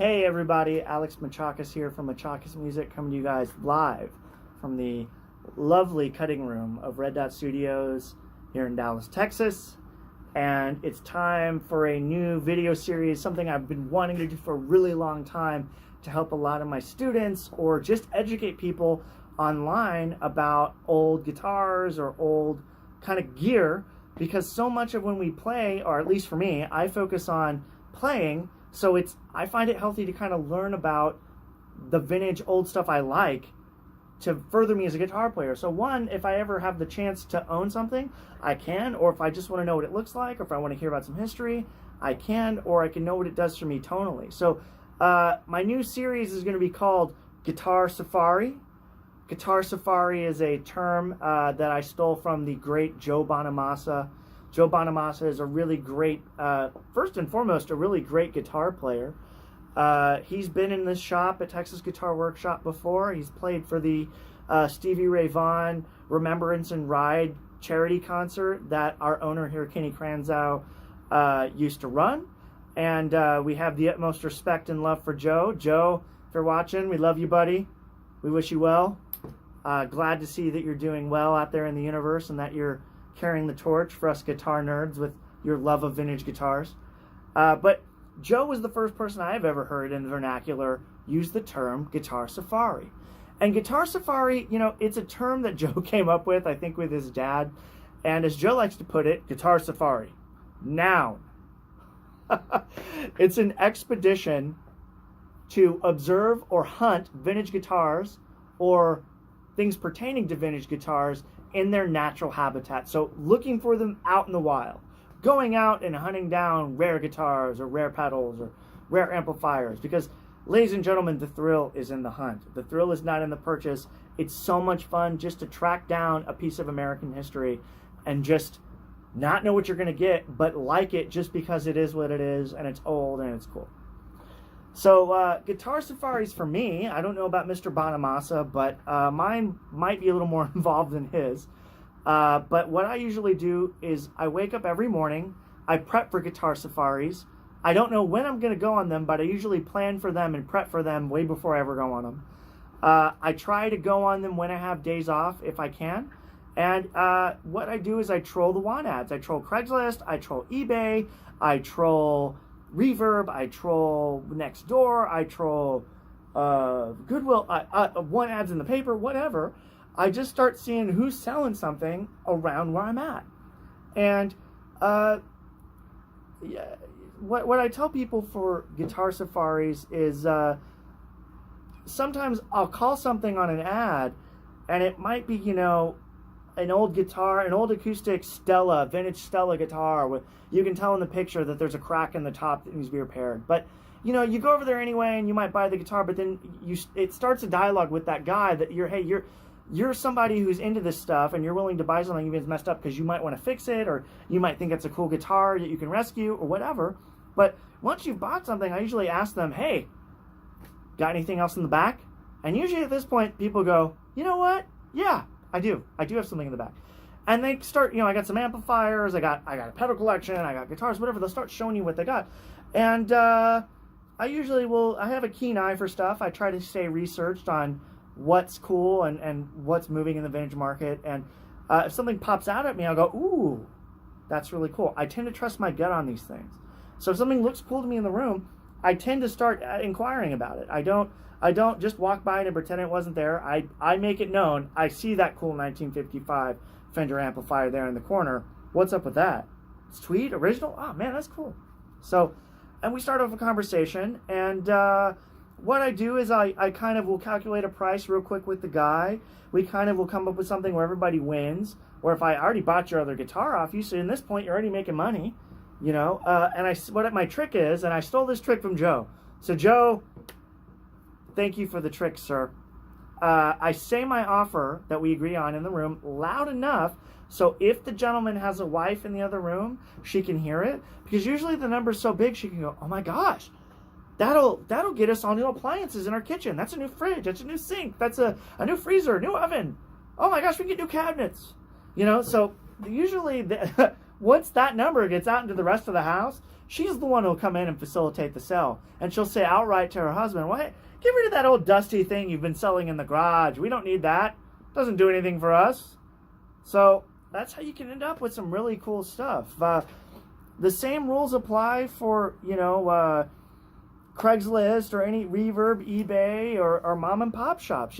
Hey everybody, Alex Mitchakes here from Mitchakes Music, coming to you guys live from the lovely cutting room of Red Dot Studios here in Dallas, Texas. And it's time for a new video series, something I've been wanting to do for a really long time to help a lot of my students or just educate people online about old guitars or old kind of gear, because so much of when we play, or at least for me, I focus on playing. So I find it healthy to kind of learn about the vintage old stuff I like to further me as a guitar player. So one, if I ever have the chance to own something, I can, or if I just want to know what it looks like, or if I want to hear about some history, I can, or I can know what it does for me tonally. So my new series is going to be called Guitar Safari. Guitar Safari is a term that I stole from the great Joe Bonammassa. Joe Bonammassa is a really great, first and foremost, a really great guitar player. He's been in this shop at Texas Guitar Workshop before. He's played for the Stevie Ray Vaughan Remembrance and Ride charity concert that our owner here, Kenny Kranzow, used to run. And we have the utmost respect and love for Joe. Joe, if you're watching, we love you, buddy. We wish you well. Glad to see that you're doing well out there in the universe and that you're carrying the torch for us guitar nerds with your love of vintage guitars. But Joe was the first person I've ever heard in the vernacular use the term Guitar Safari. And Guitar Safari, you know, it's a term that Joe came up with, I think, with his dad. And as Joe likes to put it, Guitar Safari, noun. It's an expedition to observe or hunt vintage guitars or things pertaining to vintage guitars in their natural habitat. So looking for them out in the wild, going out and hunting down rare guitars or rare pedals or rare amplifiers, because ladies and gentlemen, the thrill is in the hunt. The thrill is not in the purchase. It's so much fun just to track down a piece of American history and just not know what you're going to get, but like it just because it is what it is and it's old and it's cool. So Guitar Safaris for me, I don't know about Mr. Bonammassa, but mine might be a little more involved than his. But what I usually do is I wake up every morning, I prep for Guitar Safaris. I don't know when I'm going to go on them, but I usually plan for them and prep for them way before I ever go on them. I try to go on them when I have days off if I can. And what I do is I troll the want ads. I troll Craigslist, I troll eBay, I troll Reverb, I troll Nextdoor, I troll Goodwill, want ads in the paper, whatever. I just start seeing who's selling something around where I'm at. And what I tell people for Guitar Safaris is sometimes I'll call something on an ad and it might be, you know, an old guitar, an old acoustic Stella, vintage Stella guitar with, you can tell in the picture that there's a crack in the top that needs to be repaired. But, you know, you go over there anyway and you might buy the guitar, but then it starts a dialogue with that guy that you're somebody who's into this stuff and you're willing to buy something even if it's messed up because you might want to fix it, or you might think it's a cool guitar that you can rescue or whatever. But once you've bought something, I usually ask them, hey, got anything else in the back? And usually at this point, people go, you know what? Yeah, I do have something in the back. And they start, you know, I got some amplifiers, I got a pedal collection, I got guitars, whatever. They'll start showing you what they got. And I usually I have a keen eye for stuff. I try to stay researched on what's cool and what's moving in the vintage market. And if something pops out at me, I'll go, ooh, that's really cool. I tend to trust my gut on these things. So if something looks cool to me in the room, I tend to start inquiring about it. I don't just walk by and pretend it wasn't there. I make it known. I see that cool 1955 Fender amplifier there in the corner. What's up with that? It's tweed, original? Oh, man, that's cool. So, and we start off a conversation, and what I do is I kind of will calculate a price real quick with the guy. We kind of will come up with something where everybody wins, or if I already bought your other guitar off you, so in this point, you're already making money, you know, and what my trick is, and I stole this trick from Joe. So, Joe, thank you for the trick, sir. I say my offer that we agree on in the room loud enough so if the gentleman has a wife in the other room, she can hear it. Because usually the number's so big, she can go, oh my gosh, that'll get us all new appliances in our kitchen. That's a new fridge. That's a new sink. That's a new freezer, new oven. Oh my gosh, we can get new cabinets. You know, so usually once that number gets out into the rest of the house, she's the one who'll come in and facilitate the sale. And she'll say outright to her husband, "What? Get rid of that old dusty thing you've been selling in the garage. We don't need that. Doesn't do anything for us." So that's how you can end up with some really cool stuff. The same rules apply for, Craigslist or any Reverb, eBay, or mom and pop shops.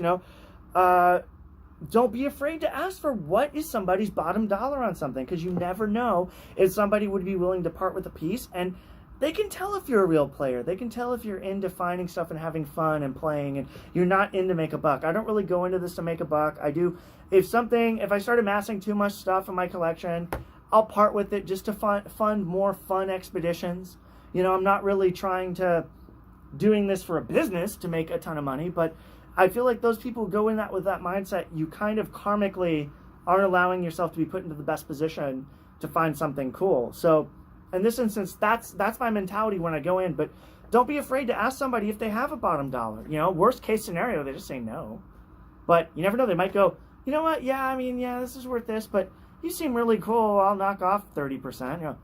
Don't be afraid to ask for what is somebody's bottom dollar on something, because you never know if somebody would be willing to part with a piece. And they can tell if you're a real player. They can tell if you're into finding stuff and having fun and playing, and you're not in to make a buck. I don't really go into this to make a buck. I do. If I start amassing too much stuff in my collection, I'll part with it just to fund more fun expeditions. I'm not really doing this for a business to make a ton of money, but I feel like those people go in with that mindset. You kind of karmically aren't allowing yourself to be put into the best position to find something cool. So in this instance, that's my mentality when I go in. But don't be afraid to ask somebody if they have a bottom dollar. Worst case scenario, they just say no. But you never know. They might go, "You know what? Yeah, this is worth this, but you seem really cool. I'll knock off 30%.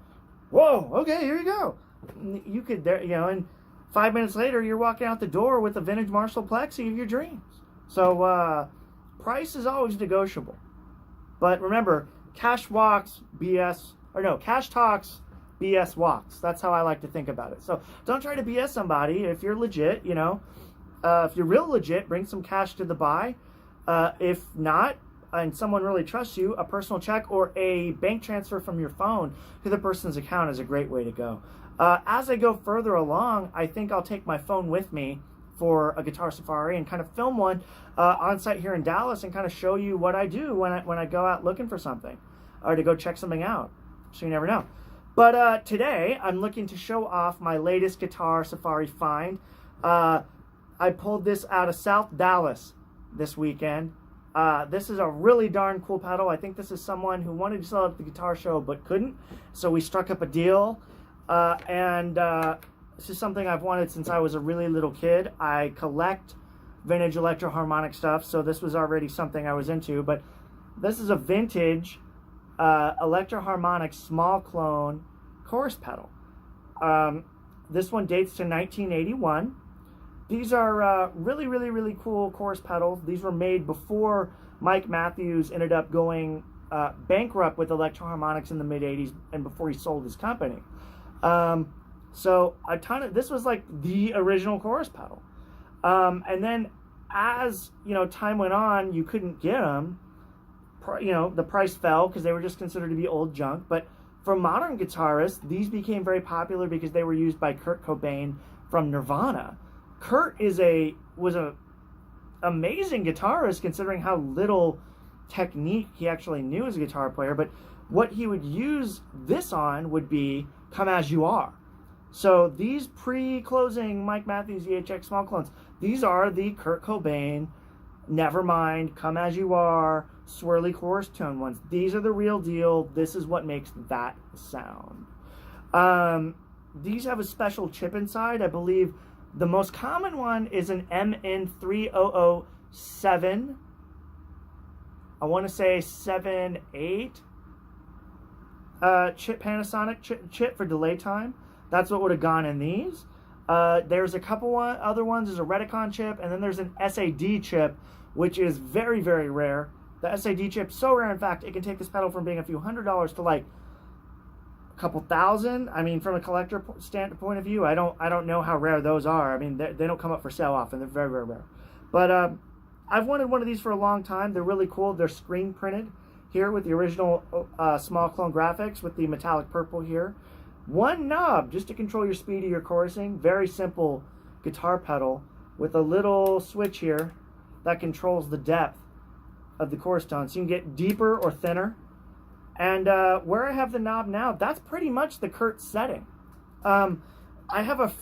Whoa, okay, here you go. You could, and 5 minutes later, you're walking out the door with a vintage Marshall Plexi of your dreams. So price is always negotiable. But remember, cash talks, BS walks. That's how I like to think about it. So don't try to BS somebody. If you're legit, if you're real legit, bring some cash to the buy. If not, and someone really trusts you, a personal check or a bank transfer from your phone to the person's account is a great way to go. As I go further along, I think I'll take my phone with me for a guitar safari and kind of film one on site here in Dallas and kind of show you what I do when I go out looking for something or to go check something out. So you never know. But today I'm looking to show off my latest guitar safari find. I pulled this out of South Dallas this weekend. This is a really darn cool pedal. I think this is someone who wanted to sell it at the guitar show but couldn't. So we struck up a deal. This is something I've wanted since I was a really little kid. I collect vintage Electro Harmonix stuff, so this was already something I was into. But this is a vintage Electro Harmonix Small Clone chorus pedal. This one dates to 1981. These are really, really, really cool chorus pedals. These were made before Mike Matthews ended up going bankrupt with Electro Harmonix in the mid-'80s and before he sold his company. So this was like the original chorus pedal. And then as, time went on, you couldn't get them. The price fell because they were just considered to be old junk. But for modern guitarists, these became very popular because they were used by Kurt Cobain from Nirvana. Kurt was a amazing guitarist considering how little technique he actually knew as a guitar player. But what he would use this on would be Come As You Are. So these pre-closing Mike Matthews EHX Small Clones, these are the Kurt Cobain, Nevermind, Come As You Are, swirly chorus tone ones. These are the real deal. This is what makes that sound. These have a special chip inside. I believe the most common one is an MN3007. I want to say 7.8 chip, Panasonic chip for delay time. That's what would have gone in these. There's a couple other ones. There's a Redicon chip, and then there's an SAD chip, which is very, very rare. The SAD chip, so rare, in fact, it can take this pedal from being a few $100s to like a couple thousand. I mean, from a collector standpoint of view, I don't know how rare those are. I mean, they don't come up for sale often. They're very, very rare. But I've wanted one of these for a long time. They're really cool. They're screen printed here with the original small clone graphics with the metallic purple here. One knob just to control your speed of your chorusing. Very simple guitar pedal with a little switch here that controls the depth of the chorus tone. So you can get deeper or thinner. And where I have the knob now, that's pretty much the Kurt setting. I have a